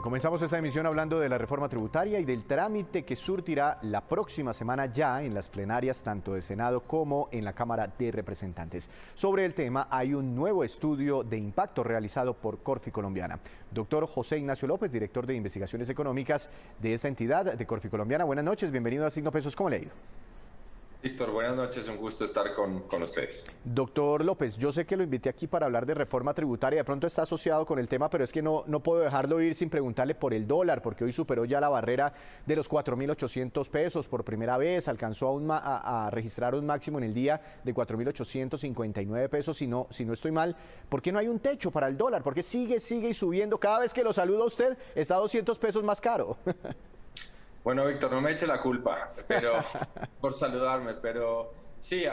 Comenzamos esta emisión hablando de la reforma tributaria y del trámite que surtirá la próxima semana ya en las plenarias tanto de Senado como en la Cámara de Representantes. Sobre el tema hay un nuevo estudio de impacto realizado por Corfi Colombiana. Doctor José Ignacio López, director de investigaciones económicas de esta entidad de Corfi Colombiana. Buenas noches, bienvenido a Signo Pesos. ¿Cómo le ha ido? Víctor, buenas noches, un gusto estar con ustedes. Doctor López, yo sé que lo invité aquí para hablar de reforma tributaria, de pronto está asociado con el tema, pero es que no puedo dejarlo ir sin preguntarle por el dólar, porque hoy superó ya la barrera de los 4.800 pesos por primera vez, alcanzó a registrar un máximo en el día de 4.859 pesos, si no estoy mal. ¿Por qué no hay un techo para el dólar? ¿Por qué sigue y subiendo? Cada vez que lo saludo a usted está 200 pesos más caro. Bueno, Víctor, no me eche la culpa por saludarme, pero sí,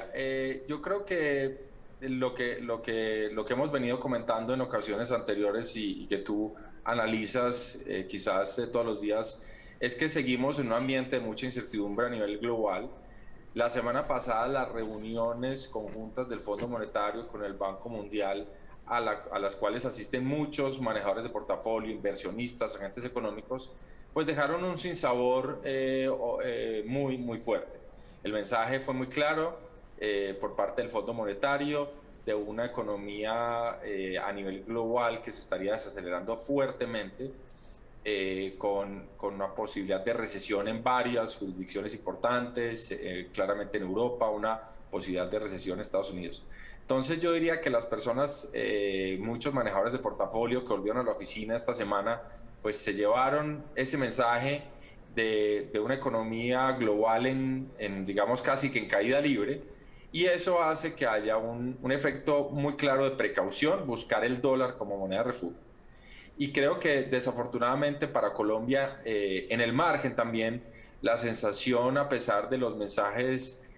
yo creo que lo que hemos venido comentando en ocasiones anteriores y que tú analizas quizás todos los días, es que seguimos en un ambiente de mucha incertidumbre a nivel global. La semana pasada las reuniones conjuntas del Fondo Monetario con el Banco Mundial, a las cuales asisten muchos manejadores de portafolio, inversionistas, agentes económicos, pues dejaron un sinsabor muy fuerte. El mensaje fue muy claro por parte del Fondo Monetario de una economía a nivel global que se estaría desacelerando fuertemente, con una posibilidad de recesión en varias jurisdicciones importantes, claramente en Europa, una posibilidad de recesión en Estados Unidos. Entonces yo diría que las personas, muchos manejadores de portafolio que volvieron a la oficina esta semana, pues se llevaron ese mensaje de una economía global digamos, casi que en caída libre, y eso hace que haya un efecto muy claro de precaución, buscar el dólar como moneda de refugio. Y creo que desafortunadamente para Colombia, en el margen también, la sensación, a pesar de los mensajes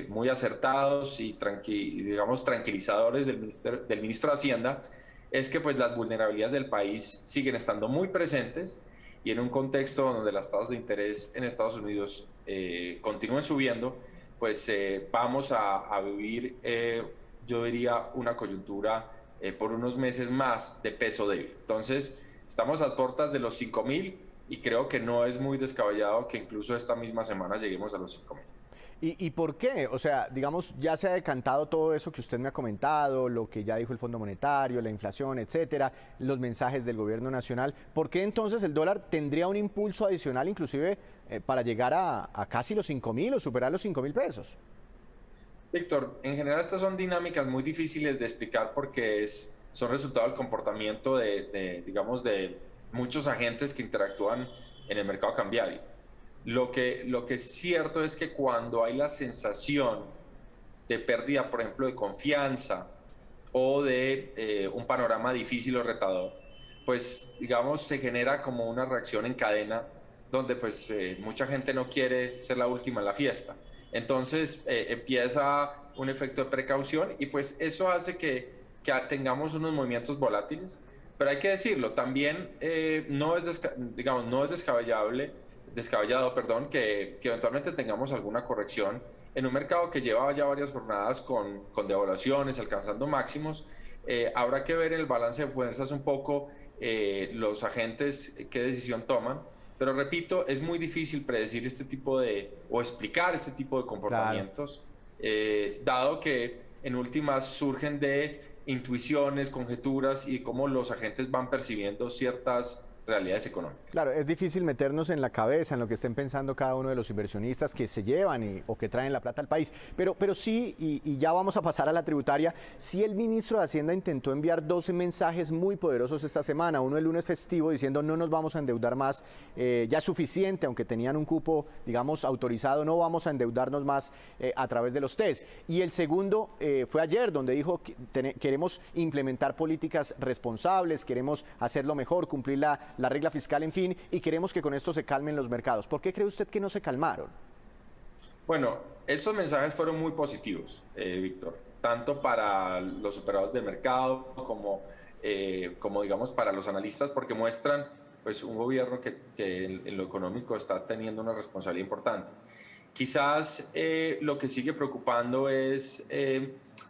muy acertados y digamos tranquilizadores del ministro de Hacienda, es que pues las vulnerabilidades del país siguen estando muy presentes, y en un contexto donde las tasas de interés en Estados Unidos continúen subiendo, pues vamos a vivir, yo diría, una coyuntura por unos meses más de peso débil. Entonces, estamos a puertas de los 5.000 y creo que no es muy descabellado que incluso esta misma semana lleguemos a los 5.000. ¿Y por qué? O sea, digamos, ya se ha decantado todo eso que usted me ha comentado, lo que ya dijo el Fondo Monetario, la inflación, etcétera, los mensajes del gobierno nacional. ¿Por qué entonces el dólar tendría un impulso adicional, inclusive para llegar a casi los 5.000 o superar los 5.000 pesos? Víctor, en general estas son dinámicas muy difíciles de explicar porque son resultado del comportamiento digamos, de muchos agentes que interactúan en el mercado cambiario. Lo que es cierto es que cuando hay la sensación de pérdida, por ejemplo, de confianza o de un panorama difícil o retador, pues digamos se genera como una reacción en cadena donde pues mucha gente no quiere ser la última en la fiesta. Entonces empieza un efecto de precaución y pues eso hace que tengamos unos movimientos volátiles. Pero hay que decirlo, también digamos, no es descabellado, perdón, que eventualmente tengamos alguna corrección en un mercado que lleva ya varias jornadas con devaluaciones, alcanzando máximos. Habrá que ver en el balance de fuerzas un poco los agentes qué decisión toman. Pero repito, es muy difícil predecir o explicar este tipo de Claro. comportamientos, dado que en últimas surgen de intuiciones, conjeturas y cómo los agentes van percibiendo ciertas realidades económicas. Claro, es difícil meternos en la cabeza, en lo que estén pensando cada uno de los inversionistas que se llevan o que traen la plata al país. Pero sí, y ya vamos a pasar a la tributaria, sí el ministro de Hacienda intentó enviar 12 mensajes muy poderosos esta semana. Uno el lunes festivo diciendo no nos vamos a endeudar más, ya es suficiente, aunque tenían un cupo, digamos, autorizado, no vamos a endeudarnos más a través de los test. Y el segundo fue ayer, donde dijo que queremos implementar políticas responsables, queremos hacerlo mejor, cumplir la regla fiscal, en fin, y queremos que con esto se calmen los mercados. ¿Por qué cree usted que no se calmaron? Bueno, esos mensajes fueron muy positivos, Víctor, tanto para los operadores del mercado como digamos para los analistas, porque muestran pues un gobierno que en lo económico está teniendo una responsabilidad importante. Quizás lo que sigue preocupando es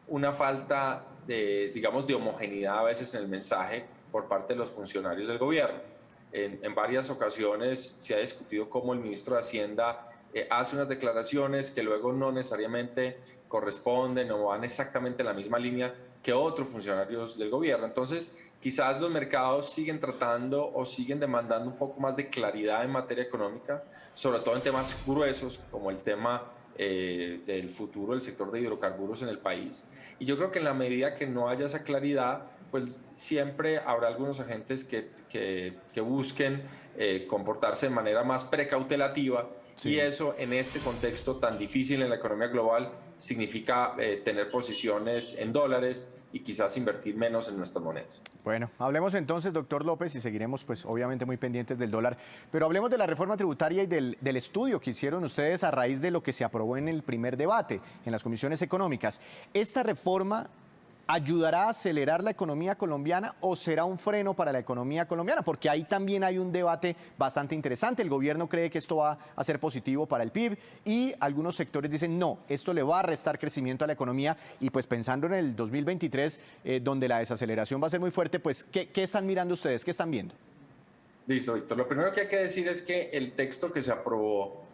una falta digamos, de homogeneidad a veces en el mensaje por parte de los funcionarios del gobierno. en varias ocasiones se ha discutido cómo el ministro de Hacienda hace unas declaraciones que luego no necesariamente corresponden o van exactamente en la misma línea que otros funcionarios del gobierno. Entonces, quizás los mercados siguen tratando o siguen demandando un poco más de claridad en materia económica, sobre todo en temas gruesos como el tema del futuro del sector de hidrocarburos en el país. Y yo creo que en la medida que no haya esa claridad, pues siempre habrá algunos agentes que busquen comportarse de manera más precautelativa. Sí. Y eso en este contexto tan difícil en la economía global significa tener posiciones en dólares y quizás invertir menos en nuestras monedas. Bueno, hablemos entonces, doctor López, y seguiremos pues obviamente muy pendientes del dólar, pero hablemos de la reforma tributaria y del estudio que hicieron ustedes a raíz de lo que se aprobó en el primer debate en las comisiones económicas. ¿Esta reforma ayudará a acelerar la economía colombiana o será un freno para la economía colombiana? Porque ahí también hay un debate bastante interesante. El gobierno cree que esto va a ser positivo para el PIB y algunos sectores dicen no, esto le va a restar crecimiento a la economía. Y pues pensando en el 2023, donde la desaceleración va a ser muy fuerte, pues ¿qué están mirando ustedes? ¿Qué están viendo? Listo, Víctor. Lo primero que hay que decir es que el texto que se aprobó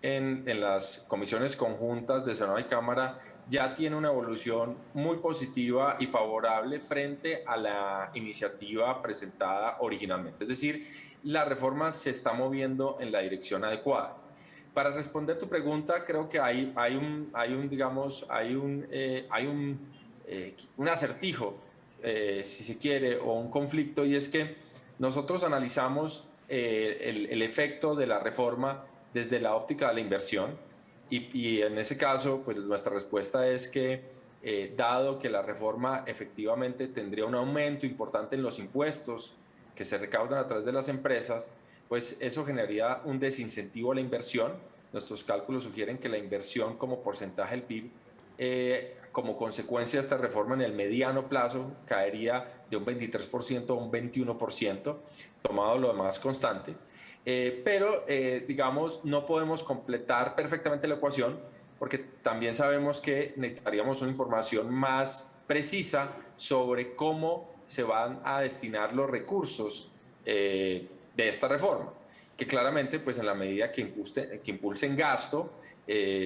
en las comisiones conjuntas de Senado y Cámara ya tiene una evolución muy positiva y favorable frente a la iniciativa presentada originalmente. Es decir, la reforma se está moviendo en la dirección adecuada. Para responder tu pregunta, creo que hay un acertijo, si se quiere, o un conflicto, y es que nosotros analizamos el efecto de la reforma desde la óptica de la inversión. Y en ese caso, pues nuestra respuesta es que, dado que la reforma efectivamente tendría un aumento importante en los impuestos que se recaudan a través de las empresas, pues eso generaría un desincentivo a la inversión. Nuestros cálculos sugieren que la inversión como porcentaje del PIB, como consecuencia de esta reforma en el mediano plazo, caería de un 23% a un 21%, tomado lo demás constante. Pero digamos, no podemos completar perfectamente la ecuación porque también sabemos que necesitaríamos una información más precisa sobre cómo se van a destinar los recursos de esta reforma, que claramente, pues en la medida que impulsen gasto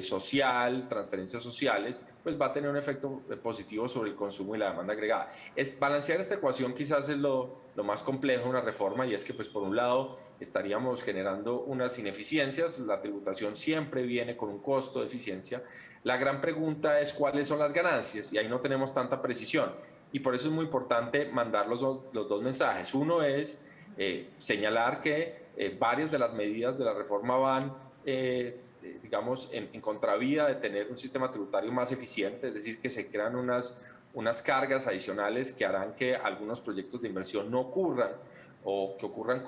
social, transferencias sociales, pues va a tener un efecto positivo sobre el consumo y la demanda agregada. Balancear esta ecuación quizás es lo más complejo de una reforma, y es que pues por un lado estaríamos generando unas ineficiencias, la tributación siempre viene con un costo de eficiencia. La gran pregunta es cuáles son las ganancias, y ahí no tenemos tanta precisión, y por eso es muy importante mandar los dos mensajes. Uno es señalar que varias de las medidas de la reforma van digamos, en contravía de tener un sistema tributario más eficiente, es decir, que se crean unas cargas adicionales que harán que algunos proyectos de inversión no ocurran o que ocurran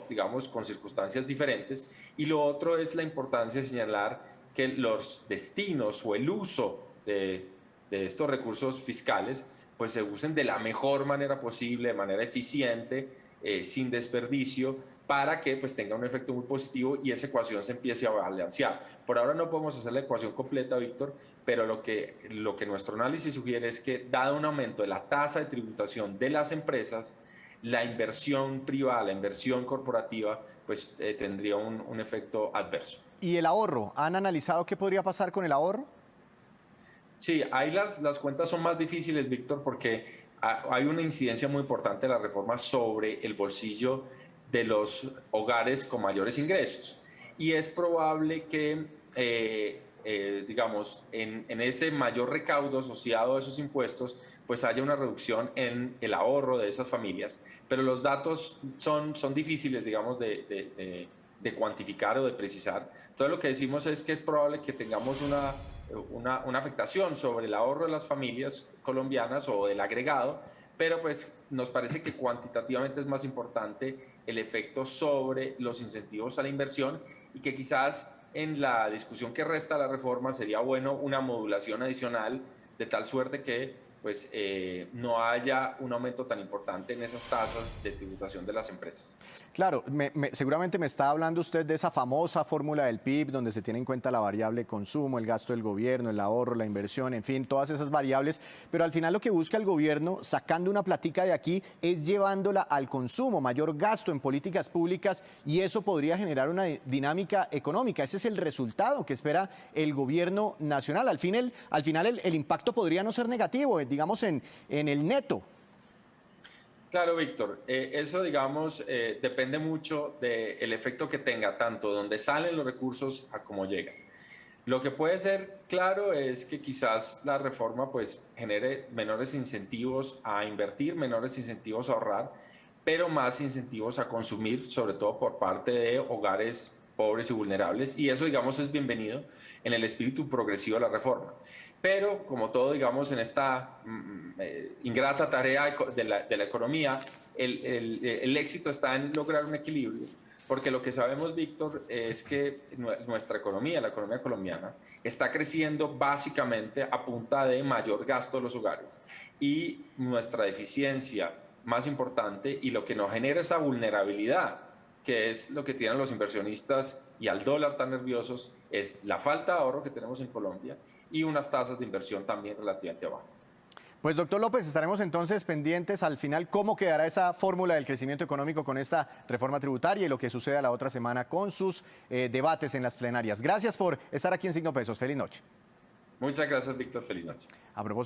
digamos, con circunstancias diferentes. Y lo otro es la importancia de señalar que los destinos o el uso de estos recursos fiscales pues se usen de la mejor manera posible, de manera eficiente, sin desperdicio, para que pues tenga un efecto muy positivo y esa ecuación se empiece a balancear. Por ahora no podemos hacer la ecuación completa, Víctor, pero lo que nuestro análisis sugiere es que, dado un aumento de la tasa de tributación de las empresas, la inversión privada, la inversión corporativa, pues tendría un efecto adverso. ¿Y el ahorro? ¿Han analizado qué podría pasar con el ahorro? Sí, ahí las cuentas son más difíciles, Víctor, porque hay una incidencia muy importante de la reforma sobre el bolsillo de los hogares con mayores ingresos. Y es probable que, digamos, en ese mayor recaudo asociado a esos impuestos, pues haya una reducción en el ahorro de esas familias. Pero los datos son difíciles, digamos, de cuantificar o de precisar. Entonces lo que decimos es que es probable que tengamos una afectación sobre el ahorro de las familias colombianas o del agregado, pero pues nos parece que cuantitativamente es más importante el efecto sobre los incentivos a la inversión, y que quizás en la discusión que resta de la reforma sería bueno una modulación adicional, de tal suerte que pues no haya un aumento tan importante en esas tasas de tributación de las empresas. Claro, seguramente me está hablando usted de esa famosa fórmula del PIB, donde se tiene en cuenta la variable consumo, el gasto del gobierno, el ahorro, la inversión, en fin, todas esas variables, pero al final lo que busca el gobierno, sacando una platica de aquí, es llevándola al consumo, mayor gasto en políticas públicas, y eso podría generar una dinámica económica. Ese es el resultado que espera el gobierno nacional. Al final el impacto podría no ser negativo, digamos en el neto. Claro, Víctor, eso, digamos, depende mucho del efecto que tenga, tanto donde salen los recursos a cómo llegan. Lo que puede ser claro es que quizás la reforma pues genere menores incentivos a invertir, menores incentivos a ahorrar, pero más incentivos a consumir, sobre todo por parte de hogares pobres y vulnerables, y eso, digamos, es bienvenido en el espíritu progresivo de la reforma. Pero, como todo, digamos, en esta ingrata tarea de la economía, el éxito está en lograr un equilibrio, porque lo que sabemos, Víctor, es que nuestra economía, la economía colombiana, está creciendo básicamente a punta de mayor gasto de los hogares, y nuestra deficiencia más importante y lo que nos genera esa vulnerabilidad, que es lo que tienen los inversionistas y al dólar tan nerviosos, es la falta de ahorro que tenemos en Colombia y unas tasas de inversión también relativamente bajas. Pues doctor López, estaremos entonces pendientes al final cómo quedará esa fórmula del crecimiento económico con esta reforma tributaria y lo que suceda la otra semana con sus debates en las plenarias. Gracias por estar aquí en Signo Pesos. Feliz noche. Muchas gracias, Víctor. Feliz noche. A propósito